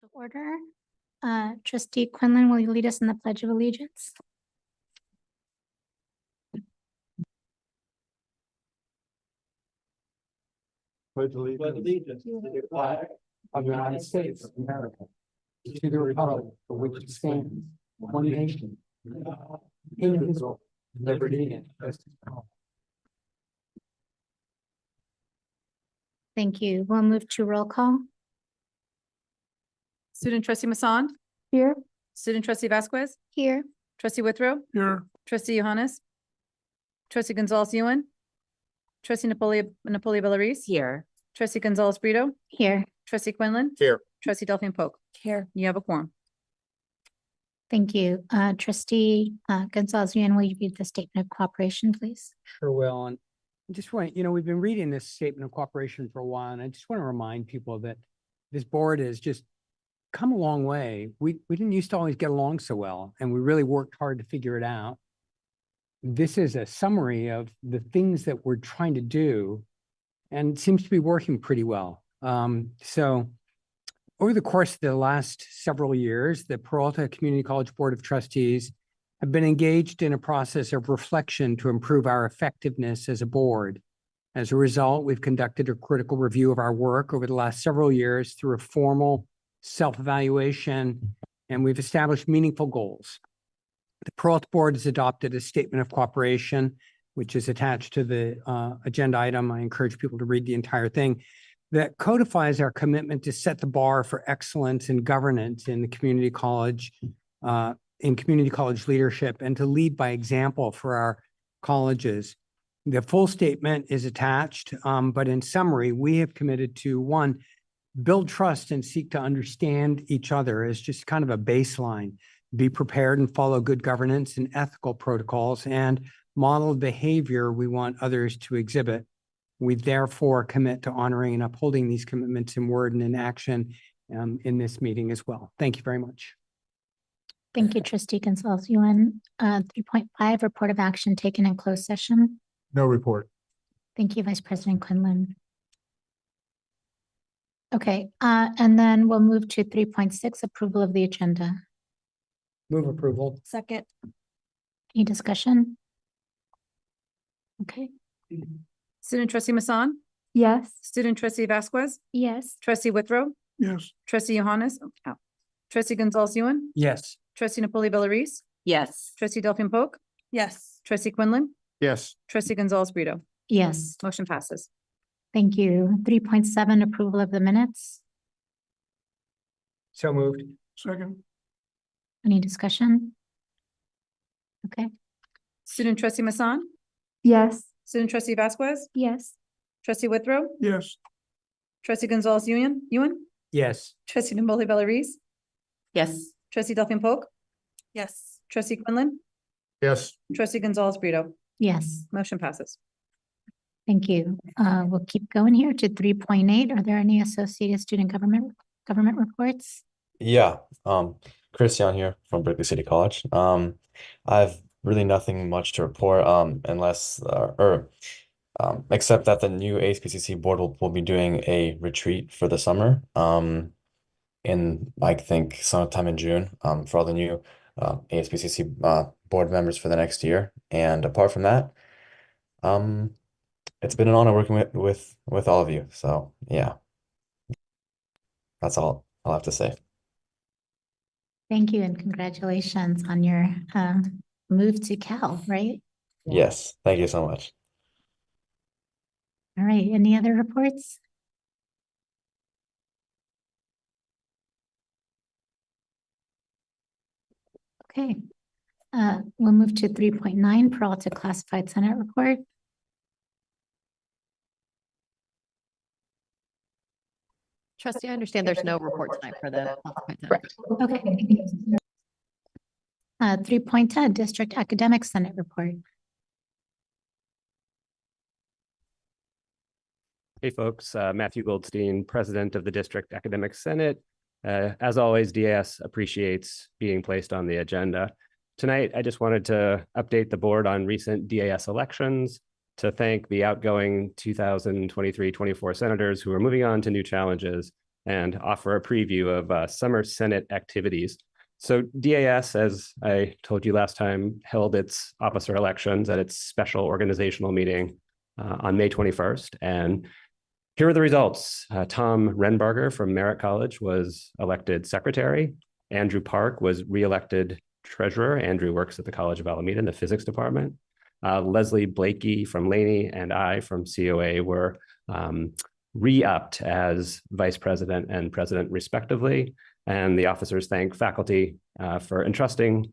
to order. Trustee Quinlan, will you lead us in the Pledge of Allegiance? Pledge allegiance to the flag of the United States of America, to the republic for which it stands, one nation, indivisible, liberty and justice for all. Thank you. We'll move to roll call. Student trustee Masson, Here. student trustee Vasquez, Here. trustee Withrow, Here. trustee Johannes, trustee Gonzalez Ewan, trustee Napoli Bellarice, Here. trustee Gonzalez Brito, Here. trustee Quinlan. Here. Trustee Delphine Polk. Here. You have a quorum. Thank you. Trustee Gonzalez, will you read the statement of cooperation, please? Sure will. And I just want, we've been reading this statement of cooperation for a while, and I just want to remind people that this board has just come a long way. We didn't used to always get along so well, and we really worked hard to figure it out. This is a summary of the things that we're trying to do, and it seems to be working pretty well. So over the course of the last several years, the Peralta Community College Board of Trustees have been engaged in a process of reflection to improve our effectiveness as a board. As a result, we've conducted a critical review of our work over the last several years through a formal self-evaluation, and we've established meaningful goals. The Peralta Board has adopted a statement of cooperation, which is attached to the agenda item. I encourage people to read the entire thing, that codifies our commitment to set the bar for excellence in governance in the community college, in community college leadership, and to lead by example for our colleges. The full statement is attached, but in summary, we have committed to, one, build trust and seek to understand each other as just kind of a baseline, be prepared and follow good governance and ethical protocols, and model behavior we want others to exhibit. We therefore commit to honoring and upholding these commitments in word and in action in this meeting as well. Thank you very much. Thank you, Trustee Gonzalez. 3.5, report of action taken in closed session. No report. Thank you, Vice President Quinlan. Okay, and then we'll move to 3.6, approval of the agenda. Move approval. Second. Any discussion? Okay. Student trustee Masson, Yes. student trustee Vasquez, Yes. trustee Withrow, Yes. trustee Johannes, trustee Gonzalez Ewan, Yes. trustee Napoli Bellarice, Yes. trustee Delphine Polk, Yes. trustee Quinlan, Yes. trustee Gonzalez Brito. Yes. Motion passes. Thank you. 3.7, approval of the minutes. So moved. Second. Any discussion? Okay. Student trustee Masson, Yes. student trustee Vasquez, Yes. trustee Withrow, Yes. trustee Gonzalez Ewan, Yes. trustee Napoli Bellarice, Yes. trustee Delphine Polk, Yes. trustee Quinlan, Yes. trustee Gonzalez Brito. Yes. Motion passes. Thank you. We'll keep going here to 3.8. Are there any associated student government reports? Yeah, Christian here from Berkeley City College. I've really nothing much to report, unless except that the new ASPCC board will be doing a retreat for the summer, in I think sometime in June, for all the new ASPCC board members for the next year. And apart from that, it's been an honor working with all of you. So yeah, that's all I'll have to say. Thank you and congratulations on your move to Cal, right? Yes, thank you so much. All right. Any other reports? Okay. We'll move to 3.9, Peralta Classified Senate Report. Trustee, I understand there's no report tonight for the. Okay. 3.10, District Academic Senate Report. Hey folks, Matthew Goldstein, President of the District Academic Senate. As always, DAS appreciates being placed on the agenda. Tonight, I just wanted to update the board on recent DAS elections, to thank the outgoing 2023-24 senators who are moving on to new challenges, and offer a preview of summer Senate activities. So DAS, as I told you last time, held its officer elections at its special organizational meeting on May 21st. And here are the results. Tom Renbarger from Merritt College was elected secretary. Andrew Park was reelected treasurer. Andrew works at the College of Alameda in the physics department. Leslie Blakey from Laney and I from COA were re-upped as vice president and president respectively. And the officers thank faculty for entrusting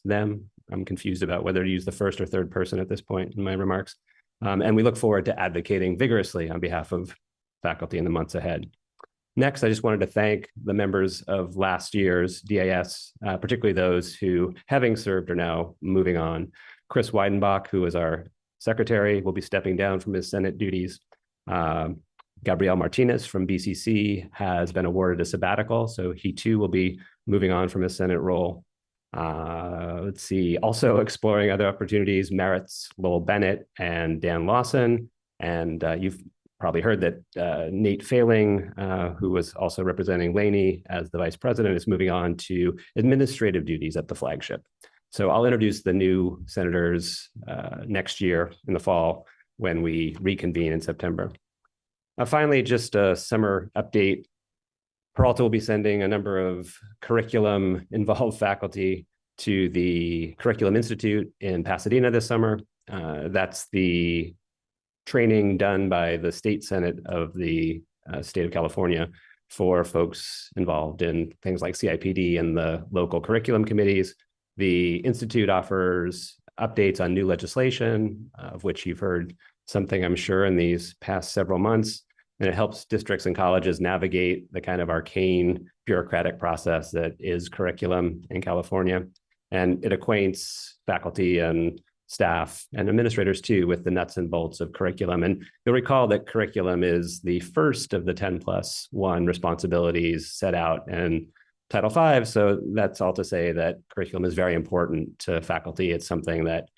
them. I'm confused about whether to use the first or third person at this point in my remarks. And we look forward to advocating vigorously on behalf of faculty in the months ahead. Next, I just wanted to thank the members of last year's DAS, particularly those who, having served, are now moving on. Chris Weidenbach, who was our secretary, will be stepping down from his Senate duties. Gabriel Martinez from BCC has been awarded a sabbatical, so he too will be moving on from his Senate role. Let's see, also exploring other opportunities, Merritt's Lowell Bennett and Dan Lawson. And you've probably heard that Nate Failing, who was also representing Laney as the vice president, is moving on to administrative duties at the flagship. So I'll introduce the new senators next year in the fall when we reconvene in September. Finally, just a summer update. Peralta will be sending a number of curriculum-involved faculty to the Curriculum Institute in Pasadena this summer. That's the training done by the state senate of the state of California for folks involved in things like CIPD and the local curriculum committees. The Institute offers updates on new legislation, of which you've heard something, I'm sure, in these past several months. And it helps districts and colleges navigate the kind of arcane bureaucratic process that is curriculum in California. And it acquaints faculty and staff and administrators too with the nuts and bolts of curriculum. And you'll recall that curriculum is the first of the 10+1 responsibilities set out in Title V. So that's all to say that curriculum is very important to faculty. It's something that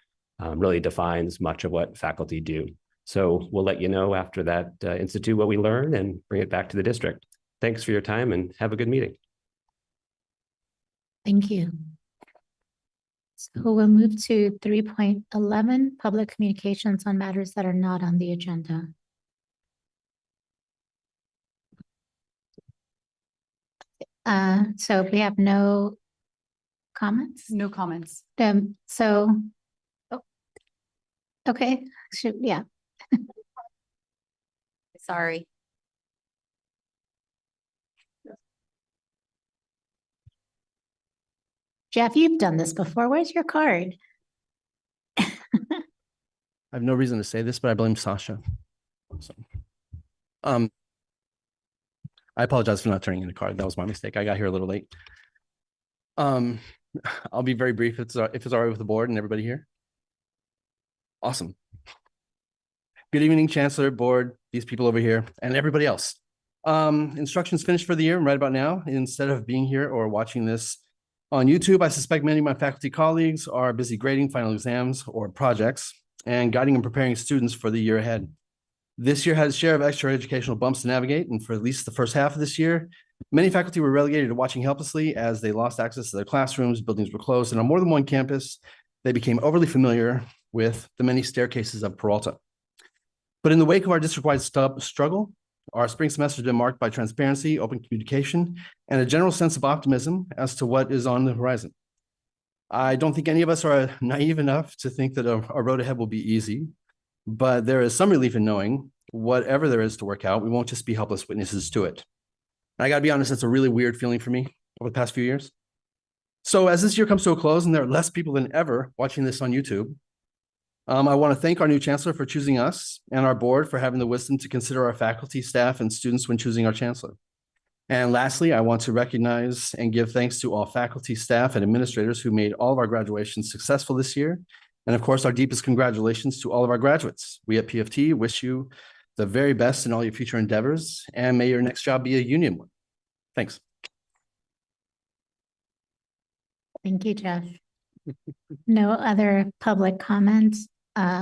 really defines much of what faculty do. So we'll let you know after that institute what we learn and bring it back to the district. Thanks for your time and have a good meeting. Thank you. So we'll move to 3.11, public communications on matters that are not on the agenda. So we have no comments? No comments. So, oh, okay, yeah. Sorry. Jeff, you've done this before. Where's your card? I have no reason to say this, but I blame Sasha. So, I apologize for not turning in the card. That was my mistake. I got here a little late. I'll be very brief if it's all right with the board and everybody here. Awesome. Good evening, Chancellor, board, these people over here, and everybody else. Instruction's finished for the year right about now. Instead of being here or watching this on YouTube, I suspect many of my faculty colleagues are busy grading final exams or projects and guiding and preparing students for the year ahead. This year has a share of extra educational bumps to navigate, and for at least the first half of this year, many faculty were relegated to watching helplessly as they lost access to their classrooms, buildings were closed, and on more than one campus, they became overly familiar with the many staircases of Peralta. But in the wake of our district-wide struggle, our spring semester has been marked by transparency, open communication, and a general sense of optimism as to what is on the horizon. I don't think any of us are naive enough to think that our road ahead will be easy, but there is some relief in knowing whatever there is to work out, we won't just be helpless witnesses to it. And I gotta be honest, that's a really weird feeling for me over the past few years. So as this year comes to a close and there are less people than ever watching this on YouTube, I want to thank our new chancellor for choosing us and our board for having the wisdom to consider our faculty, staff, and students when choosing our chancellor. And lastly, I want to recognize and give thanks to all faculty, staff, and administrators who made all of our graduations successful this year. And of course, our deepest congratulations to all of our graduates. We at PFT wish you the very best in all your future endeavors, and may your next job be a union one. Thanks. Thank you, Jeff. No other public comments.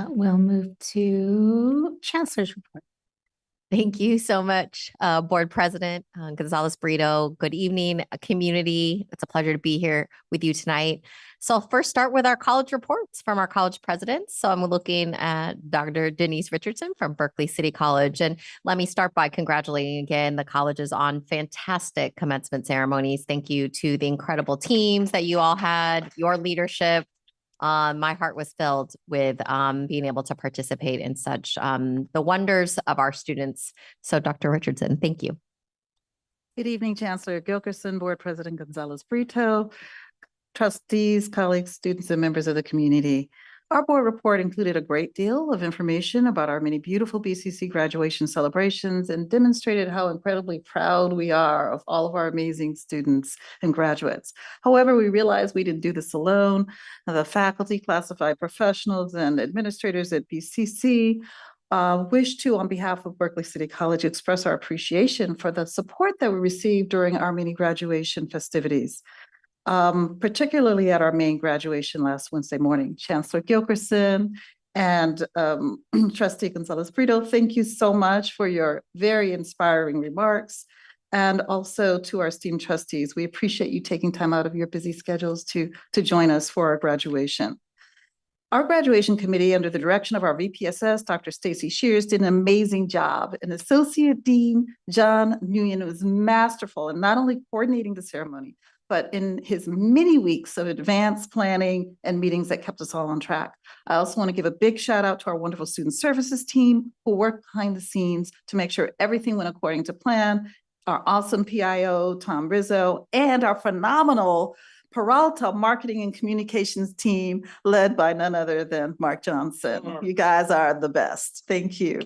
We'll move to Chancellor's report. Thank you so much, Board President Gonzalez Brito. Good evening, community. It's a pleasure to be here with you tonight. So I'll first start with our college reports from our college presidents. So I'm looking at Dr. Denise Richardson from Berkeley City College. And let me start by congratulating again the colleges on fantastic commencement ceremonies. Thank you to the incredible teams that you all had, your leadership. My heart was filled with being able to participate in such the wonders of our students. So Dr. Richardson, thank you. Good evening, Chancellor Gilkerson, Board President Gonzalez Brito, trustees, colleagues, students, and members of the community. Our board report included a great deal of information about our many beautiful BCC graduation celebrations and demonstrated how incredibly proud we are of all of our amazing students and graduates. However, we realized we didn't do this alone. The faculty, classified professionals, and administrators at BCC wish to, on behalf of Berkeley City College, express our appreciation for the support that we received during our many graduation festivities. Particularly at our main graduation last Wednesday morning. Chancellor Gilkerson and Trustee Gonzalez Brito, thank you so much for your very inspiring remarks. And also to our esteemed trustees, we appreciate you taking time out of your busy schedules to join us for our graduation. Our graduation committee, under the direction of our VPSS, Dr. Stacy Shears, did an amazing job. And Associate Dean John Nguyen was masterful in not only coordinating the ceremony, but in his many weeks of advanced planning and meetings that kept us all on track. I also want to give a big shout out to our wonderful student services team who worked behind the scenes to make sure everything went according to plan. Our awesome PIO, Tom Rizzo, and our phenomenal Peralta marketing and communications team led by none other than Mark Johnson. You guys are the best. Thank you.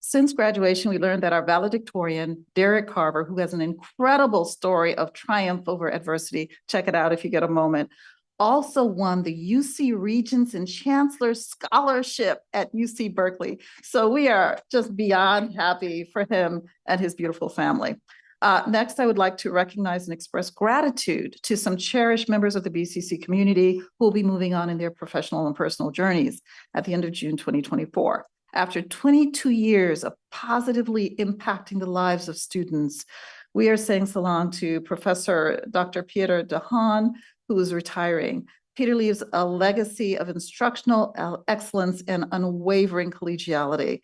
Since graduation, we learned that our valedictorian, Derek Carver, who has an incredible story of triumph over adversity, check it out if you get a moment, also won the UC Regents and Chancellor Scholarship at UC Berkeley. So we are just beyond happy for him and his beautiful family. Next, I would like to recognize and express gratitude to some cherished members of the BCC community who will be moving on in their professional and personal journeys at the end of June 2024. After 22 years of positively impacting the lives of students, we are saying so long to Professor Dr. Peter DeHaan, who is retiring. Peter leaves a legacy of instructional excellence and unwavering collegiality.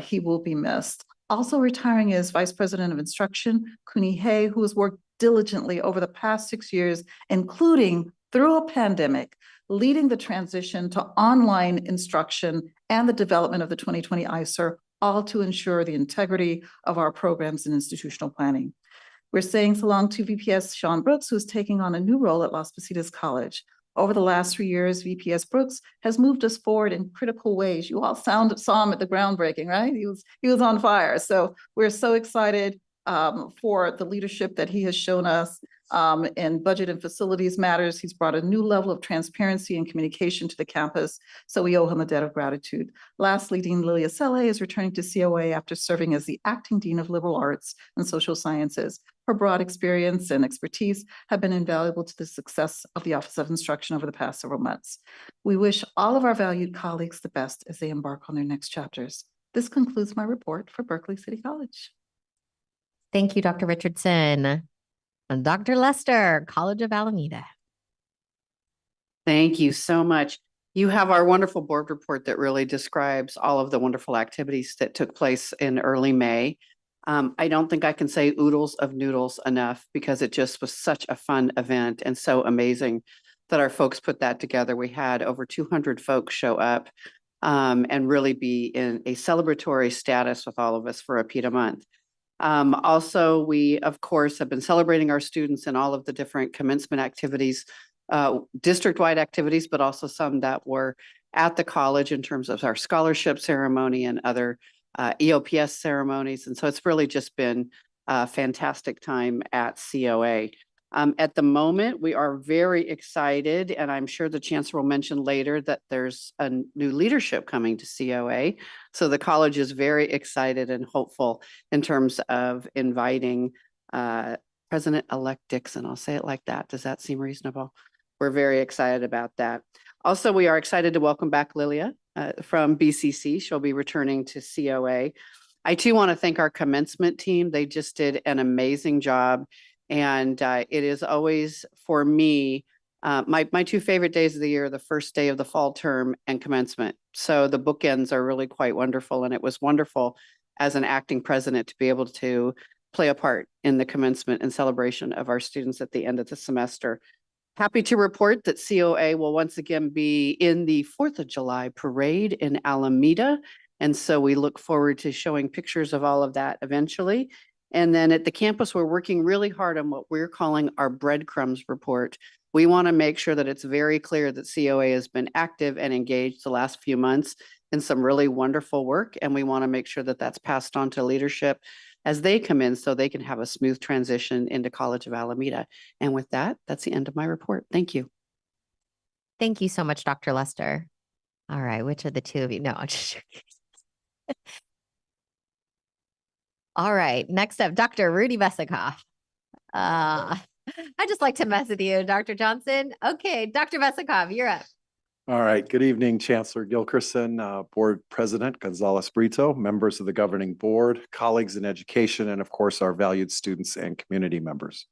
He will be missed. Also retiring is Vice President of Instruction, Kuni Hay, who has worked diligently over the past 6 years, including through a pandemic, leading the transition to online instruction and the development of the 2020 ISER, all to ensure the integrity of our programs and institutional planning. We're saying so long to VPS Sean Brooks, who's taking on a new role at Las Positas College. Over the last 3 years, VPS Brooks has moved us forward in critical ways. You all saw him at the groundbreaking, right? He was on fire. So we're so excited for the leadership that he has shown us in budget and facilities matters. He's brought a new level of transparency and communication to the campus, so we owe him a debt of gratitude. Lastly, Dean Lilia Selle is returning to COA after serving as the acting dean of liberal arts and social sciences. Her broad experience and expertise have been invaluable to the success of the Office of Instruction over the past several months. We wish all of our valued colleagues the best as they embark on their next chapters. This concludes my report for Berkeley City College. Thank you, Dr. Richardson. And Dr. Lester, College of Alameda. Thank you so much. You have our wonderful board report that really describes all of the wonderful activities that took place in early May. I don't think I can say oodles of noodles enough because it just was such a fun event and so amazing that our folks put that together. We had over 200 folks show up and really be in a celebratory status with all of us for a PETA month. Also, we, of course, have been celebrating our students in all of the different commencement activities, district-wide activities, but also some that were at the college in terms of our scholarship ceremony and other EOPS ceremonies. And so it's really just been a fantastic time at COA. At the moment, we are very excited, and I'm sure the chancellor will mention later that there's a new leadership coming to COA. So the college is very excited and hopeful in terms of inviting President-elect Dixon. I'll say it like that. Does that seem reasonable? We're very excited about that. Also, we are excited to welcome back Lilia from BCC. She'll be returning to COA. I too want to thank our commencement team. They just did an amazing job. And it is always, for me, my two favorite days of the year, the first day of the fall term and commencement. So the bookends are really quite wonderful. And it was wonderful as an acting president to be able to play a part in the commencement and celebration of our students at the end of the semester. Happy to report that COA will once again be in the 4th of July parade in Alameda. And so we look forward to showing pictures of all of that eventually. And then at the campus, we're working really hard on what we're calling our breadcrumbs report. We want to make sure that it's very clear that COA has been active and engaged the last few months in some really wonderful work. And we want to make sure that that's passed on to leadership as they come in so they can have a smooth transition into College of Alameda. And with that, that's the end of my report. Thank you. Thank you so much, Dr. Lester. All right, which of the two of you? No, I'm just joking. All right, next up, Dr. Rudy Vesikoff. I just like to mess with you, Dr. Johnson. Okay, Dr. Vesikoff, you're up. All right. Good evening, Chancellor Gilkerson, Board President Gonzalez Brito, members of the governing board, colleagues in education, and of course, our valued students and community members.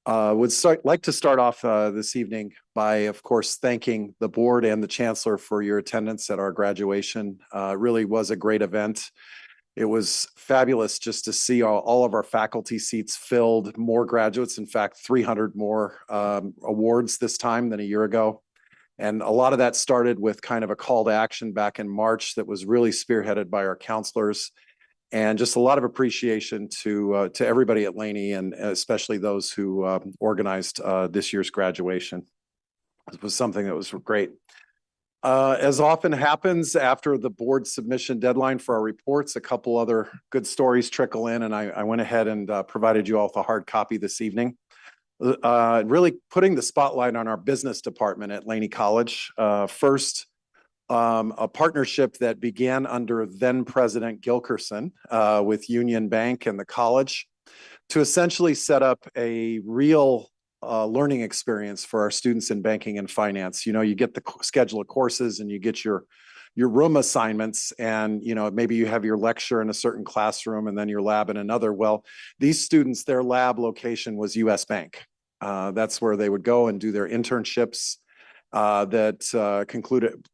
Would like to start off this evening by, of course, thanking the board and the chancellor for your attendance at our graduation. It really was a great event. It was fabulous just to see all of our faculty seats filled, more graduates, in fact, 300 more awards this time than a year ago. And a lot of that started with kind of a call to action back in March that was really spearheaded by our counselors, and just a lot of appreciation to everybody at Laney, and especially those who organized this year's graduation. It was something that was great. As often happens after the board submission deadline for our reports, a couple other good stories trickle in, and I went ahead and provided you all with a hard copy this evening. Really putting the spotlight on our business department at Laney College. First, a partnership that began under then President Gilkerson with Union Bank and the college to essentially set up a real learning experience for our students in banking and finance. You know, you get the schedule of courses and you get your room assignments, and maybe you have your lecture in a certain classroom and then your lab in another. Well, these students, their lab location was US Bank. That's where they would go and do their internships that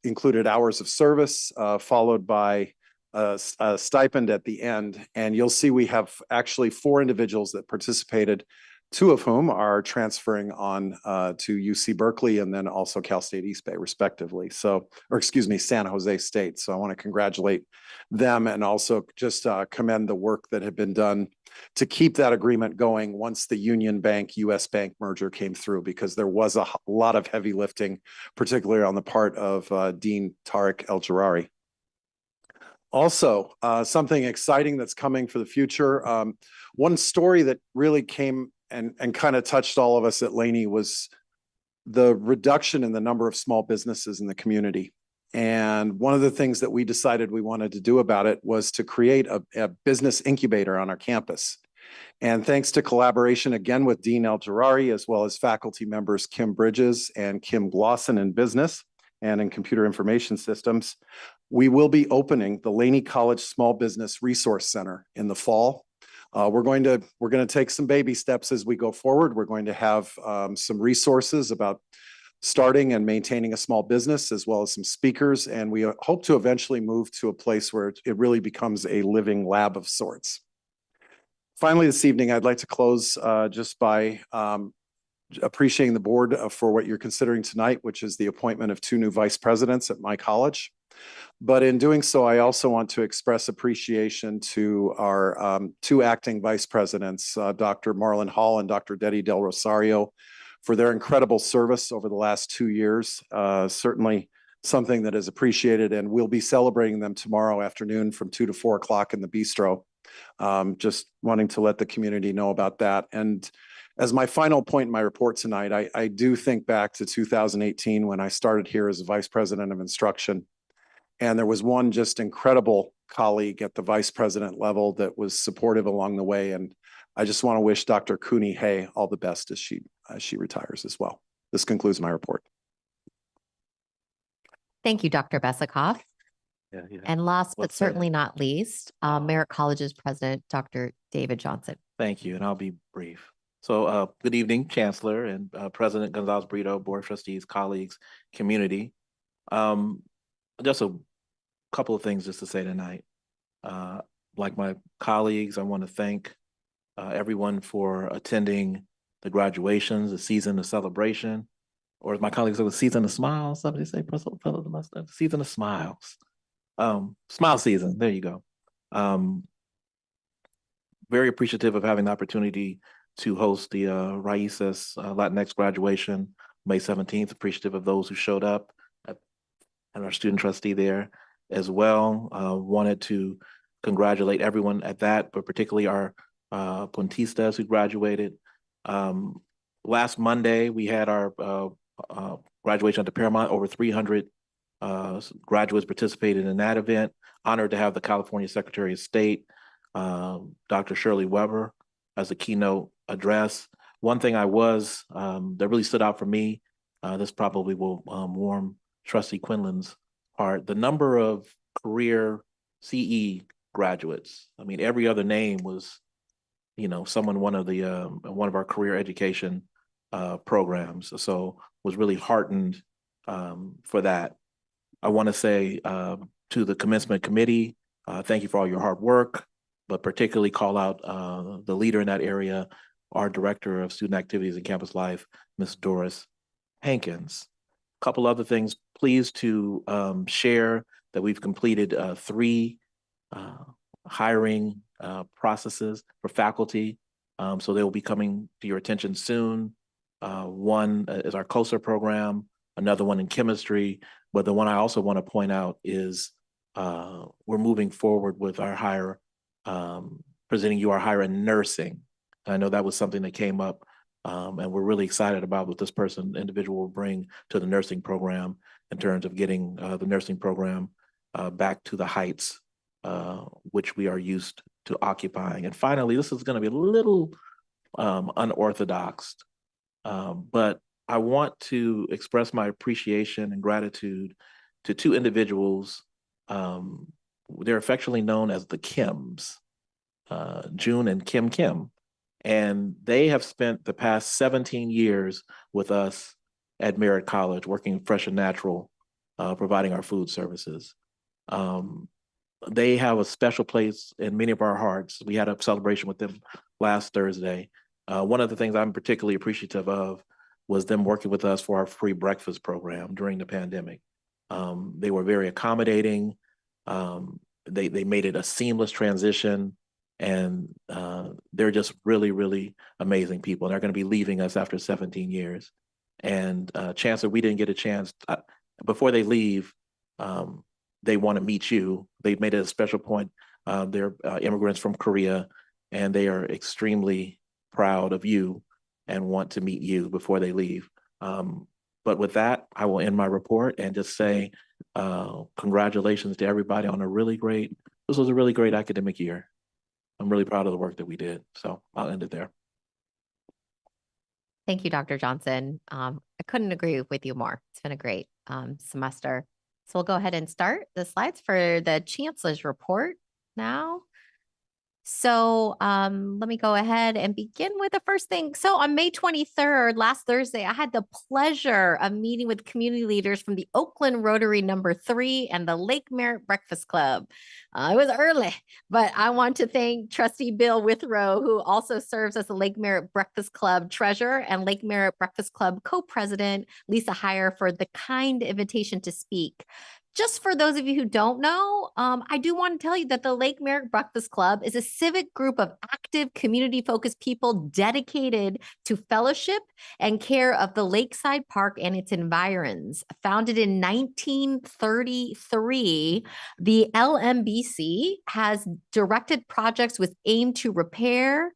included hours of service, followed by a stipend at the end. And you'll see we have actually 4 individuals that participated, 2 of whom are transferring on to UC Berkeley and then also Cal State East Bay, respectively. So, or excuse me, San Jose State. So I want to congratulate them and also just commend the work that had been done to keep that agreement going once the Union Bank US Bank merger came through, because there was a lot of heavy lifting, particularly on the part of Dean Tariq El-Jarrari. Also, something exciting that's coming for the future. One story that really came and kind of touched all of us at Laney was the reduction in the number of small businesses in the community. And one of the things that we decided we wanted to do about it was to create a business incubator on our campus. And thanks to collaboration again with Dean El-Jarrari, as well as faculty members Kim Bridges and Kim Glosson in business and in computer information systems, we will be opening the Laney College Small Business Resource Center in the fall. We're going to take some baby steps as we go forward. We're going to have some resources about starting and maintaining a small business, as well as some speakers. And we hope to eventually move to a place where it really becomes a living lab of sorts. Finally, this evening, I'd like to close just by appreciating the board for what you're considering tonight, which is the appointment of 2 new vice presidents at my college. But in doing so, I also want to express appreciation to our 2 acting vice presidents, Dr. Marlon Hall and Dr. Detty Del Rosario, for their incredible service over the last 2 years. Certainly something that is appreciated, and we'll be celebrating them tomorrow afternoon from 2 to 4 o'clock in the bistro. Just wanting to let the community know about that. And as my final point in my report tonight, I do think back to 2018 when I started here as a vice president of instruction. And there was one just incredible colleague at the vice president level that was supportive along the way. And I just want to wish Dr. Cooney Hay all the best as she retires as well. This concludes my report. Thank you, Dr. Besikoff. Yeah, yeah. And last but Well said. certainly not least, Merritt College's president, Dr. David Johnson. Thank you, and I'll be brief. So good evening, Chancellor and President Gonzalez Brito, Board of Trustees, colleagues, community. Just a couple of things just to say tonight. Like my colleagues, I want to thank everyone for attending the graduations, the season of celebration, or as my colleagues say, the season of smiles. Somebody say, season of smiles. Smile season, there you go. Very appreciative of having the opportunity to host the Raíces Latinx graduation May 17th. Appreciative of those who showed up and our student trustee there as well. Wanted to congratulate everyone at that, but particularly our Puntistas who graduated. Last Monday, we had our graduation at the Paramount. Over 300 graduates participated in that event. Honored to have the California Secretary of State, Dr. Shirley Weber, as a keynote address. One thing that really stood out for me, this probably will warm Trustee Quinlan's heart, the number of career CE graduates. I mean, every other name was, someone one of our career education programs. So was really heartened for that. I want to say to the commencement committee, thank you for all your hard work, but particularly call out the leader in that area, our Director of Student Activities and Campus Life, Ms. Doris Hankins. A couple other things, pleased to share that we've completed 3 hiring processes for faculty. So they will be coming to your attention soon. One is our COSA program, another one in chemistry, but the one I also want to point out is we're moving forward with our hire, presenting you our hire in nursing. I know that was something that came up, and we're really excited about what this individual will bring to the nursing program in terms of getting the nursing program back to the heights which we are used to occupying. And finally, this is going to be a little unorthodox, but I want to express my appreciation and gratitude to 2 individuals. They're affectionately known as the Kims, June and Kim. And they have spent the past 17 years with us at Merritt College, working fresh and natural, providing our food services. They have a special place in many of our hearts. We had a celebration with them last Thursday. One of the things I'm particularly appreciative of was them working with us for our free breakfast program during the pandemic. They were very accommodating. They made it a seamless transition, and they're just really, really amazing people. And they're going to be leaving us after 17 years. And Chancellor, we didn't get a chance. Before they leave, they want to meet you. They've made it a special point. They're immigrants from Korea, and they are extremely proud of you and want to meet you before they leave. But with that, I will end my report and just say congratulations to everybody on this was a really great academic year. I'm really proud of the work that we did. So I'll end it there. Thank you, Dr. Johnson. I couldn't agree with you more. It's been a great semester. So we'll go ahead and start the slides for the Chancellor's report now. So let me go ahead and begin with the first thing. So on May 23rd, last Thursday, I had the pleasure of meeting with community leaders from the Oakland Rotary No. 3 and the Lake Merritt Breakfast Club. It was early, but I want to thank Trustee Bill Withrow, who also serves as the Lake Merritt Breakfast Club treasurer, and Lake Merritt Breakfast Club co-president, Lisa Heyer, for the kind invitation to speak. Just for those of you who don't know, I do want to tell you that the Lake Merritt Breakfast Club is a civic group of active, community-focused people dedicated to fellowship and care of the Lakeside Park and its environs. Founded in 1933, the LMBC has directed projects with aim to repair,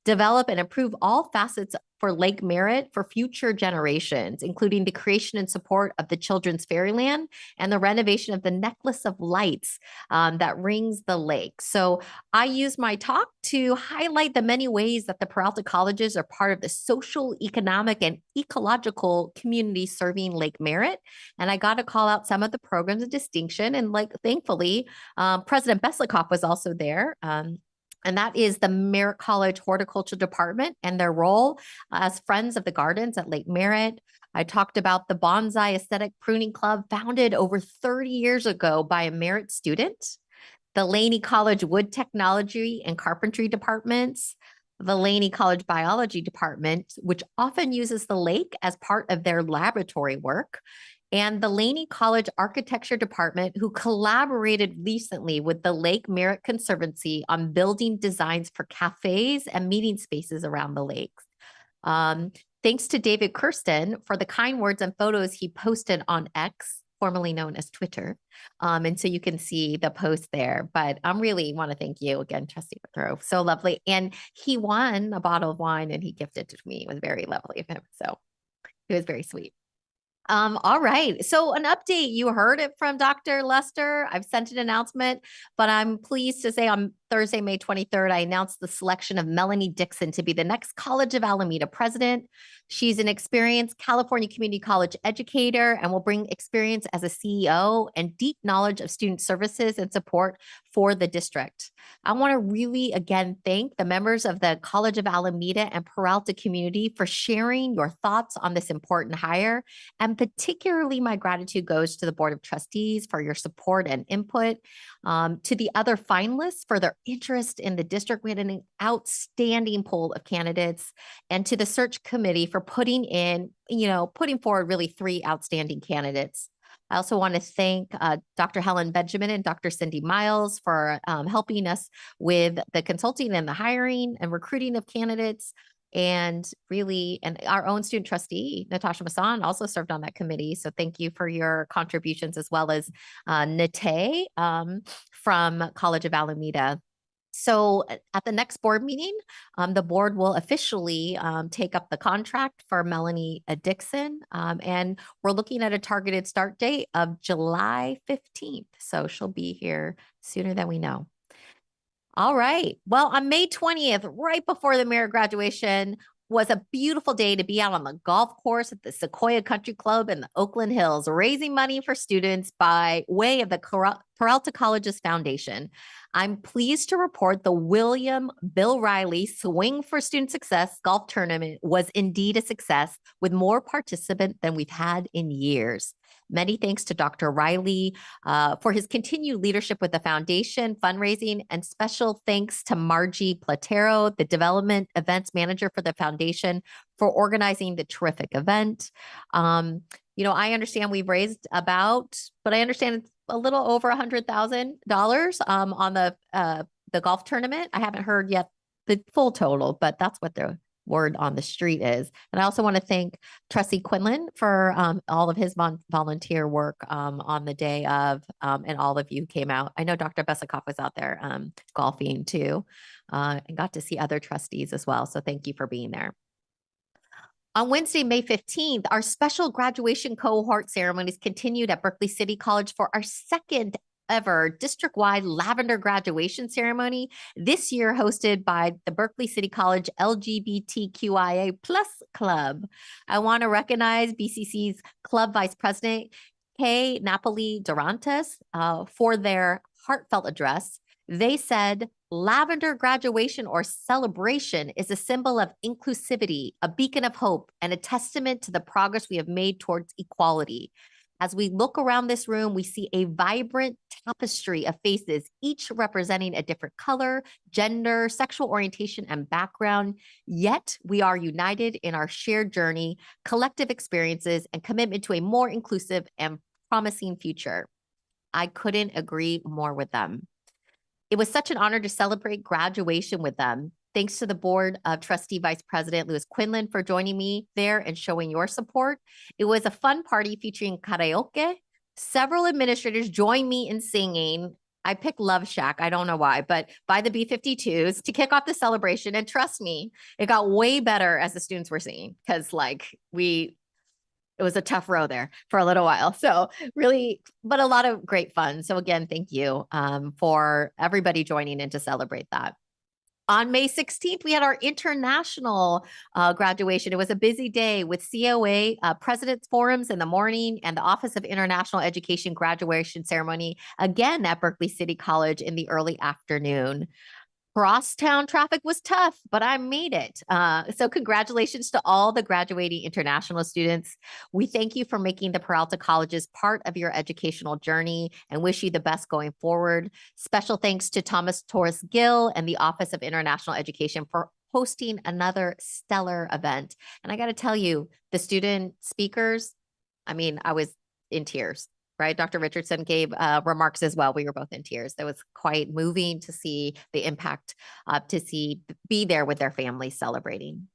develop and improve all facets for Lake Merritt for future generations, including the creation and support of the Children's Fairyland and the renovation of the necklace of lights that rings the lake. So I use my talk to highlight the many ways that the Peralta colleges are part of the social, economic, and ecological community serving Lake Merritt. And I got to call out some of the programs of distinction. And thankfully, President Beslikoff was also there. And that is the Merritt College Horticulture Department and their role as Friends of the Gardens at Lake Merritt. I talked about the Bonsai Aesthetic Pruning Club, founded over 30 years ago by a Merritt student, the Laney College Wood Technology and Carpentry Departments, the Laney College Biology Department, which often uses the lake as part of their laboratory work, and the Laney College Architecture Department, who collaborated recently with the Lake Merritt Conservancy on building designs for cafes and meeting spaces around the lakes. Thanks to David Kirsten for the kind words and photos he posted on X, formerly known as Twitter. And so you can see the post there, but I really want to thank you again, Trustee Throw. So lovely. And he won a bottle of wine and he gifted it to me. It was very lovely of him. So it was very sweet. All right. So an update, you heard it from Dr. Lester. I've sent an announcement, but I'm pleased to say on Thursday, May 23rd, I announced the selection of Melanie Dixon to be the next College of Alameda president. She's an experienced California Community College educator and will bring experience as a CEO and deep knowledge of student services and support for the district. I want to really, again, thank the members of the College of Alameda and Peralta community for sharing your thoughts on this important hire. And particularly my gratitude goes to the Board of Trustees for your support and input, to the other finalists for their interest in the district. We had an outstanding pool of candidates, and to the search committee for putting forward really 3 outstanding candidates. I also want to thank Dr. Helen Benjamin and Dr. Cindy Miles for helping us with the consulting and the hiring and recruiting of candidates. And our own student trustee, Natasha Masson, also served on that committee. So thank you for your contributions, as well as Nate from College of Alameda. So at the next board meeting, the board will officially take up the contract for Melanie Dixon. And we're looking at a targeted start date of July 15th. So she'll be here sooner than we know. All right. Well, on May 20th, right before the Merritt graduation, was a beautiful day to be out on the golf course at the Sequoia Country Club in the Oakland Hills, raising money for students by way of the Peralta Colleges Foundation. I'm pleased to report the William Bill Riley Swing for Student Success golf tournament was indeed a success, with more participants than we've had in years. Many thanks to Dr. Riley for his continued leadership with the foundation, fundraising, and special thanks to Margie Platero, the development events manager for the foundation, for organizing the terrific event. I understand we've raised but I understand it's a little over $100,000 on the golf tournament. I haven't heard yet the full total, but that's what the word on the street is. And I also want to thank Trustee Quinlan for all of his volunteer work on the day of, and all of you came out. I know Dr. Beslikoff was out there golfing too, and got to see other trustees as well. So thank you for being there. On Wednesday, May 15th, our special graduation cohort ceremonies continued at Berkeley City College for our second ever district-wide lavender graduation ceremony, this year hosted by the Berkeley City College LGBTQIA+ Club. I want to recognize BCC's Club Vice President, Kay Napoli Durantes, for their heartfelt address. They said, lavender graduation or celebration is a symbol of inclusivity, a beacon of hope, and a testament to the progress we have made towards equality. As we look around this room, we see a vibrant tapestry of faces, each representing a different color, gender, sexual orientation, and background. Yet we are united in our shared journey, collective experiences, and commitment to a more inclusive and promising future. I couldn't agree more with them. It was such an honor to celebrate graduation with them. Thanks to the Board of Trustee Vice President Louis Quinlan for joining me there and showing your support. It was a fun party featuring karaoke. Several administrators joined me in singing I picked Love Shack. I don't know why, but by the B-52s to kick off the celebration. And trust me, it got way better as the students were singing because it was a tough row there for a little while. So really, but a lot of great fun. So again, thank you for everybody joining in to celebrate that. On May 16th, we had our international graduation. It was a busy day with COA President's Forums in the morning and the Office of International Education graduation ceremony, again at Berkeley City College in the early afternoon. Crosstown traffic was tough, but I made it. So congratulations to all the graduating international students. We thank you for making the Peralta Colleges part of your educational journey and wish you the best going forward. Special thanks to Thomas Torres Gill and the Office of International Education for hosting another stellar event. And I got to tell you, the student speakers, I mean, I was in tears. Right. Dr. Richardson gave remarks as well. We were both in tears. It was quite moving to see the impact, be there with their families celebrating.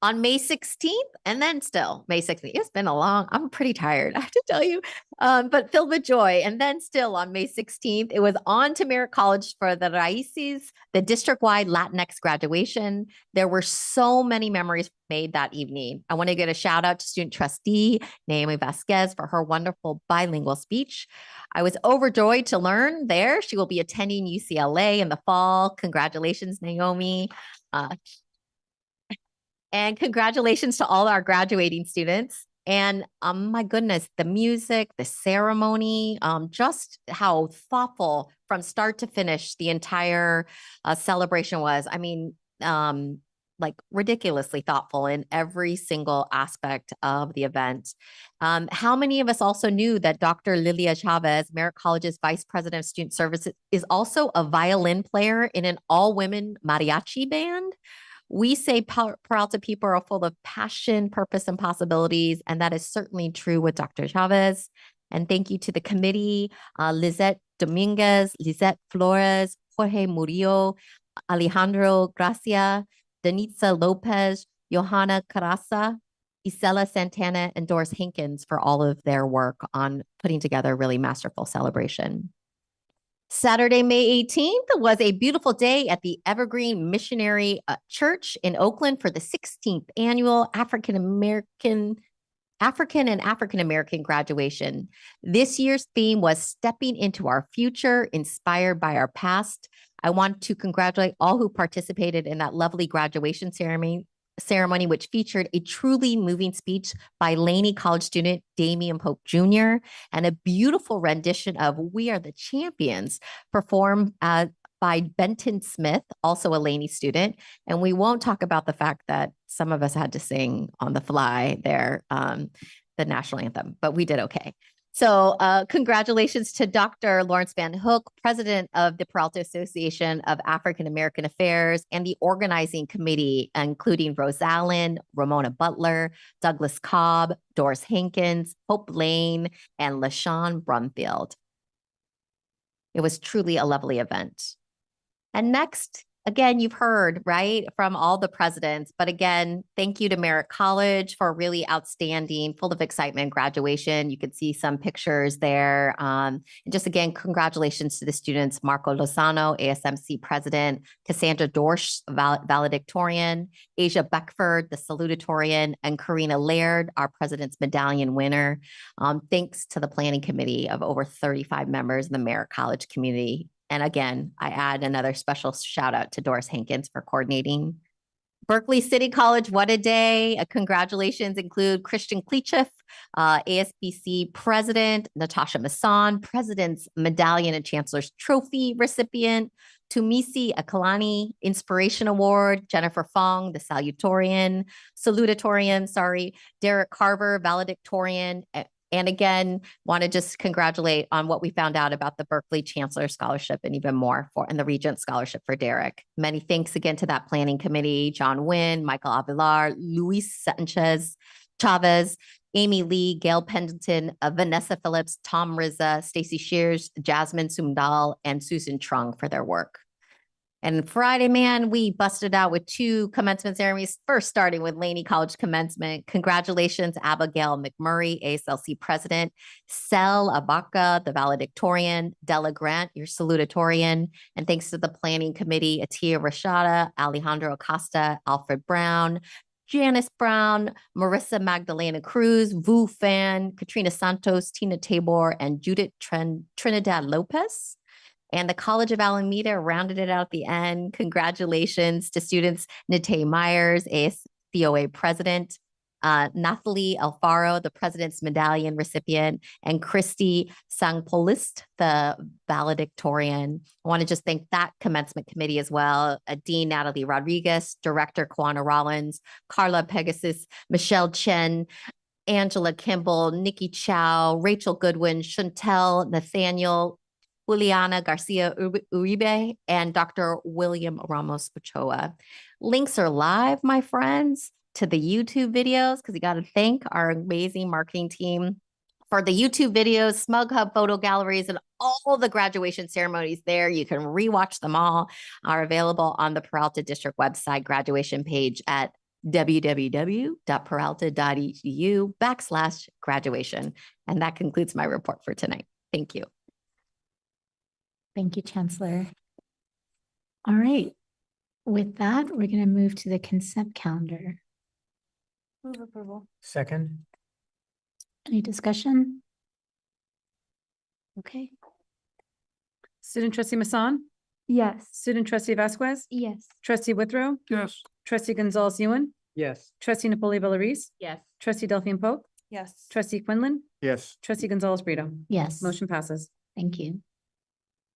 On May 16th, and then still May 16th, it's been I'm pretty tired, I have to tell you, but filled with joy. And then still on May 16th, it was on to Merritt College for the Raices, the district-wide Latinx graduation. There were so many memories made that evening. I want to give a shout out to student trustee Naomi Vasquez for her wonderful bilingual speech. I was overjoyed to learn there she will be attending UCLA in the fall. Congratulations, Naomi. And congratulations to all our graduating students. And my goodness, the music, the ceremony, just how thoughtful from start to finish the entire celebration was. I mean, like ridiculously thoughtful in every single aspect of the event. How many of us also knew that Dr. Lilia Chavez, Merritt College's Vice President of Student Services, is also a violin player in an all-women mariachi band? We say Peralta people are full of passion, purpose, and possibilities, and that is certainly true with Dr. Chavez. And thank you to the committee, Lizette Dominguez, Lizette Flores, Jorge Murillo, Alejandro Gracia, Denitza Lopez, Johanna Carasa, Isela Santana, and Doris Hankins for all of their work on putting together a really masterful celebration. Saturday, May 18th was a beautiful day at the Evergreen Missionary Church in Oakland for the 16th annual African and African American graduation. This year's theme was Stepping into Our Future, Inspired by Our Past. I want to congratulate all who participated in that lovely graduation ceremony, which featured a truly moving speech by Laney College student Damian Pope Jr. and a beautiful rendition of We Are the Champions performed by Benton Smith, also a Laney student. And we won't talk about the fact that some of us had to sing on the fly there, the national anthem, but we did okay. So congratulations to Dr. Lawrence Van Hook, president of the Peralta Association of African American Affairs, and the organizing committee, including Rose Allen, Ramona Butler, Douglas Cobb, Doris Hankins, Hope Lane, and LaShawn Brumfield. It was truly a lovely event. And next, again, you've heard, right, from all the presidents, but again, thank you to Merritt College for a really outstanding, full of excitement graduation. You could see some pictures there. And just again, congratulations to the students, Marco Lozano, ASMC president, Cassandra Dorsch, valedictorian, Asia Beckford, the salutatorian, and Karina Laird, our president's medallion winner. Thanks to the planning committee of over 35 members of the Merritt College community. And again, I add another special shout out to Doris Hankins for coordinating. Berkeley City College, what a day. Congratulations include Christian Klecheff, ASBC president, Natasha Masson, president's medallion and chancellor's trophy recipient, Tumisi Akalani, Inspiration Award, Jennifer Fong, the salutatorian, Derek Carver, valedictorian. And again, want to just congratulate on what we found out about the Berkeley Chancellor Scholarship and even more and the Regent Scholarship for Derek. Many thanks again to that planning committee, John Wynn, Michael Avilar, Luis Sanchez, Chavez, Amy Lee, Gail Pendleton, Vanessa Phillips, Tom Rizza, Stacy Shears, Jasmine Sumdal, and Susan Trung for their work. And Friday, man, we busted out with 2 commencement ceremonies, first starting with Laney College commencement. Congratulations, Abigail McMurray, ASLC president, Sel Abaca, the valedictorian, Della Grant, your salutatorian, and thanks to the planning committee, Atia Rashada, Alejandro Acosta, Alfred Brown, Janice Brown, Marissa Magdalena Cruz, Vu Fan, Katrina Santos, Tina Tabor, and Judith Trinidad Lopez. And the College of Alameda rounded it out at the end. Congratulations to students Nate Myers, ASCOA president, Nathalie Alfaro, the president's medallion recipient, and Christy Sangpolist, the valedictorian. I want to just thank that commencement committee as well. Dean Natalie Rodriguez, Director Kwana Rollins, Carla Pegasus, Michelle Chen, Angela Kimball, Nikki Chow, Rachel Goodwin, Chantel, Nathaniel, Juliana Garcia Uribe, and Dr. William Ramos Ochoa. Links are live, my friends, to the YouTube videos, because you got to thank our amazing marketing team for the YouTube videos, Smug Hub photo galleries, and all the graduation ceremonies there. You can rewatch them all, are available on the Peralta District website graduation page at www.peralta.edu/graduation. And that concludes my report for tonight. Thank you. Thank you, Chancellor. All right. With that, we're going to move to the consent calendar. Move approval. Second. Any discussion? Okay. Student trustee Masson, Yes. student trustee Vasquez, Yes. trustee Withrow, Yes. trustee Gonzalez Ewan, Yes. trustee Napoli Bellarice, Yes. trustee Delphine Pope, Yes. trustee Quinlan, Yes. trustee Gonzalez Brito. Yes. Motion passes. Thank you.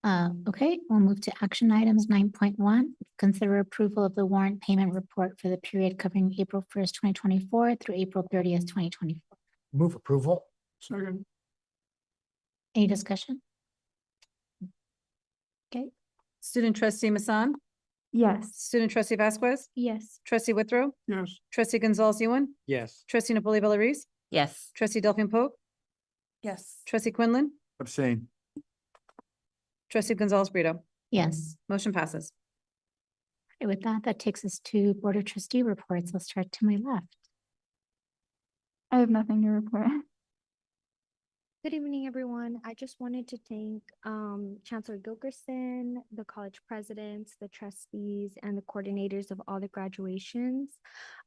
Okay, we'll move to action items 9.1. Consider approval of the warrant payment report for the period covering April 1st, 2024 through April 30th, 2024. Move approval. Second. Any discussion? Okay, Student trustee Masson, Yes. student trustee Vasquez, Yes. trustee Withrow, Yes. trustee Gonzalez Ewan, Yes. trustee Napoli Bellarice, Yes. trustee Delphine Pope, Yes. trustee Quinlan, Abstain. trustee Gonzalez Brito. yes. Motion passes. Okay, with that, that takes us to Board of Trustee reports. I'll start to my left. I have nothing to report. Good evening, everyone. I just wanted to thank Chancellor Gilkerson, the college presidents, the trustees, and the coordinators of all the graduations.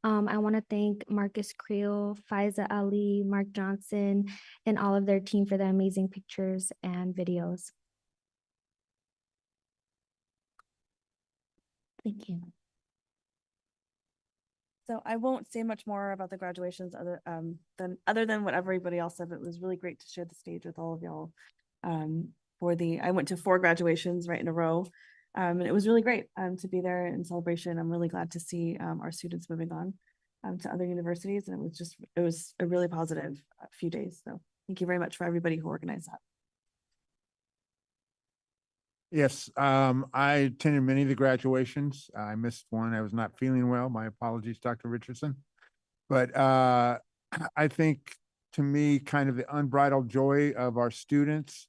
I want to thank Marcus Creel, Faiza Ali, Mark Johnson, and all of their team for the amazing pictures and videos. Thank you. So I won't say much more about the graduations other than what everybody else said, but it was really great to share the stage with all of y'all. I went to 4 graduations right in a row. And it was really great to be there in celebration. I'm really glad to see our students moving on to other universities. And it was a really positive few days. So thank you very much for everybody who organized that. Yes, I attended many of the graduations. I missed one. I was not feeling well. My apologies, Dr. Richardson. But I think, to me, kind of the unbridled joy of our students,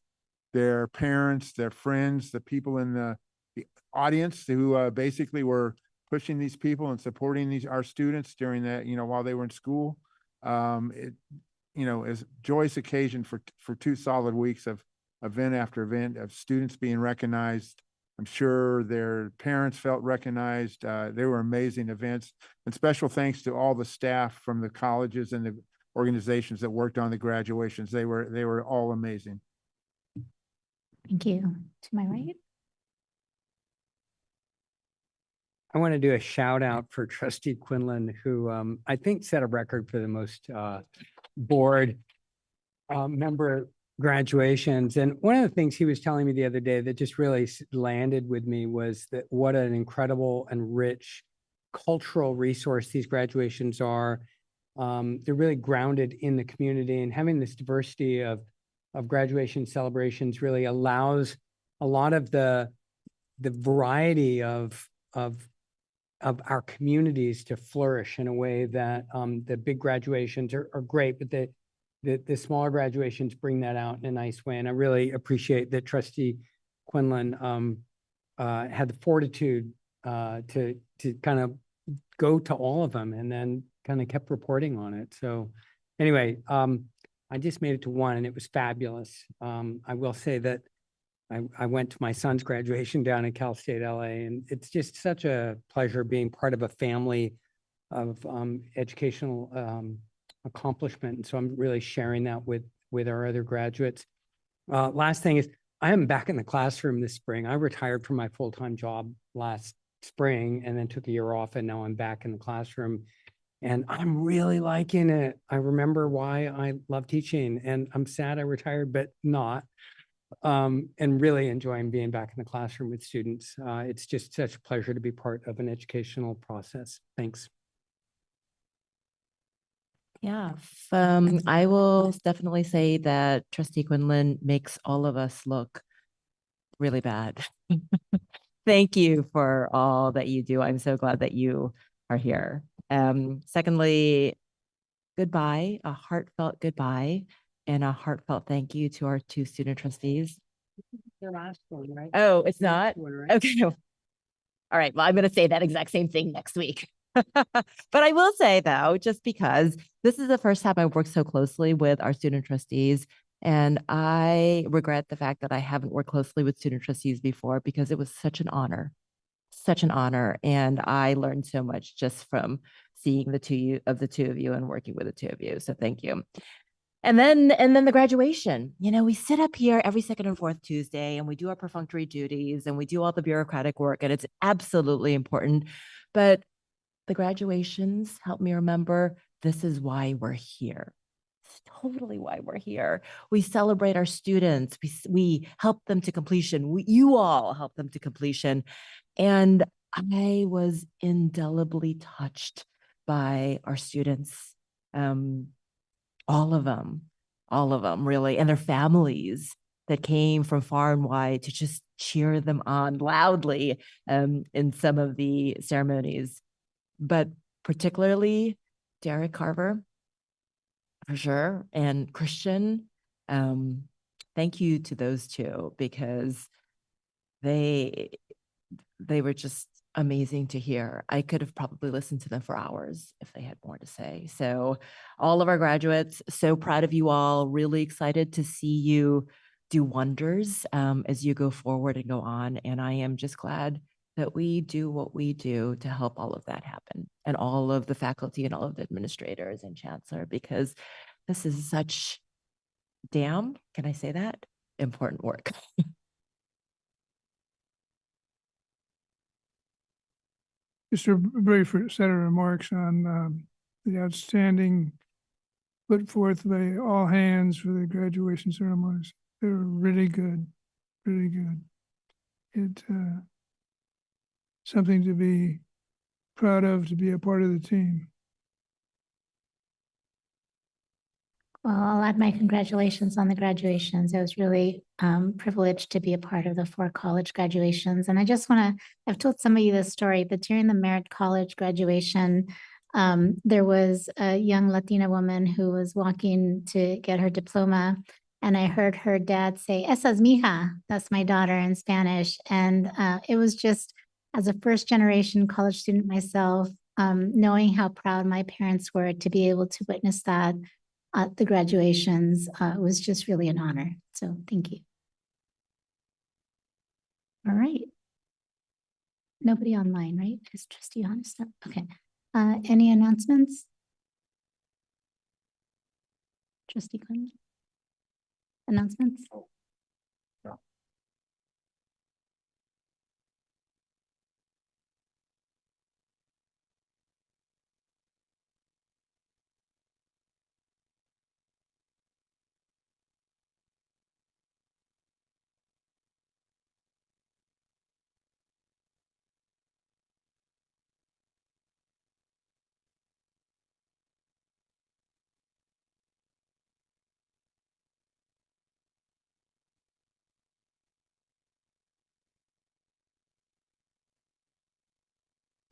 their parents, their friends, the people in the audience who basically were pushing these people and supporting our students during that, while they were in school. It is joyous occasion for 2 solid weeks of event after event of students being recognized. I'm sure their parents felt recognized. They were amazing events, and special thanks to all the staff from the colleges and the organizations that worked on the graduations. They were all amazing. Thank you. To my right. I want to do a shout out for trustee Quinlan, who I think set a record for the most board member graduations. And one of the things he was telling me the other day that just really landed with me was that what an incredible and rich cultural resource these graduations are. They're really grounded in the community, and having this diversity of graduation celebrations really allows a lot of the variety of our communities to flourish in a way that the big graduations are great, but the smaller graduations bring that out in a nice way. And I really appreciate that trustee Quinlan had the fortitude to kind of go to all of them and then kind of kept reporting on it. So anyway, I just made it to one and it was fabulous. I will say that I went to my son's graduation down in Cal State LA, and it's just such a pleasure being part of a family of educational accomplishment. And so I'm really sharing that with our other graduates. Last thing is, I am back in the classroom this spring. I retired from my full-time job last spring and then took a year off, and now I'm back in the classroom and I'm really liking it. I remember why I love teaching, and I'm sad I retired, but not. And really enjoying being back in the classroom with students. It's just such a pleasure to be part of an educational process. Thanks. Yeah, I will definitely say that Trustee Quinlan makes all of us look really bad. Thank you for all that you do. I'm so glad that you are here. Secondly, goodbye, a heartfelt goodbye, and a heartfelt thank you to our 2 student trustees. The last one, right? Oh, it's not? One, right? Okay. All right. Well, I'm going to say that exact same thing next week. But I will say, though, just because this is the first time I've worked so closely with our student trustees, and I regret the fact that I haven't worked closely with student trustees before, because it was such an honor. Such an honor. And I learned so much just from seeing the two of you and working with the 2 of you. So thank you. And then the graduation. You know, we sit up here every second and fourth Tuesday and we do our perfunctory duties and we do all the bureaucratic work, and it's absolutely important. But the graduations help me remember this is why we're here. It's totally why we're here. We celebrate our students. We help them to completion. You all help them to completion. And I was indelibly touched by our students. All of them really, and their families that came from far and wide to just cheer them on loudly in some of the ceremonies. But particularly Derek Carver, for sure, and Christian. Thank you to those 2, because they were just amazing to hear. I could have probably listened to them for hours if they had more to say. So all of our graduates, so proud of you all, really excited to see you do wonders as you go forward and go on. And I am just glad that we do what we do to help all of that happen, and all of the faculty and all of the administrators and chancellor, because this is such damn, can I say that? Important work. Just a brief set of remarks on the outstanding put forth by all hands for the graduation ceremonies. They were really good, really good. It something to be proud of, to be a part of the team. Well, I'll add my congratulations on the graduations. I was really privileged to be a part of the 4 college graduations. And I just want to, I've told some of you this story, but during the Merritt College graduation, there was a young Latina woman who was walking to get her diploma. And I heard her dad say, "Esa es mi hija," that's my daughter, in Spanish. And it was just, as a first generation college student myself, knowing how proud my parents were to be able to witness that at the graduations, was just really an honor. So thank you. All right. Nobody online, right? Is Trustee Honest? Okay. Any announcements? Trustee Quinn? Announcements?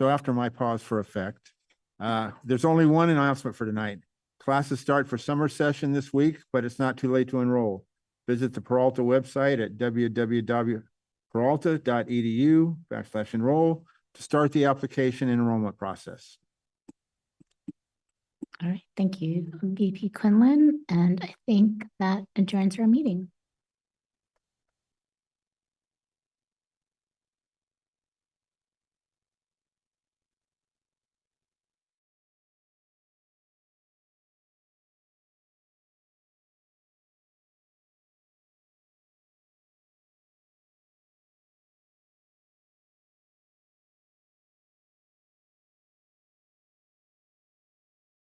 So after my pause for effect, there's only one announcement for tonight. Classes start for summer session this week, but it's not too late to enroll. Visit the Peralta website at peralta.edu/enroll to start the application and enrollment process. All right, thank you, VP Quinlan, and I think that adjourns our meeting.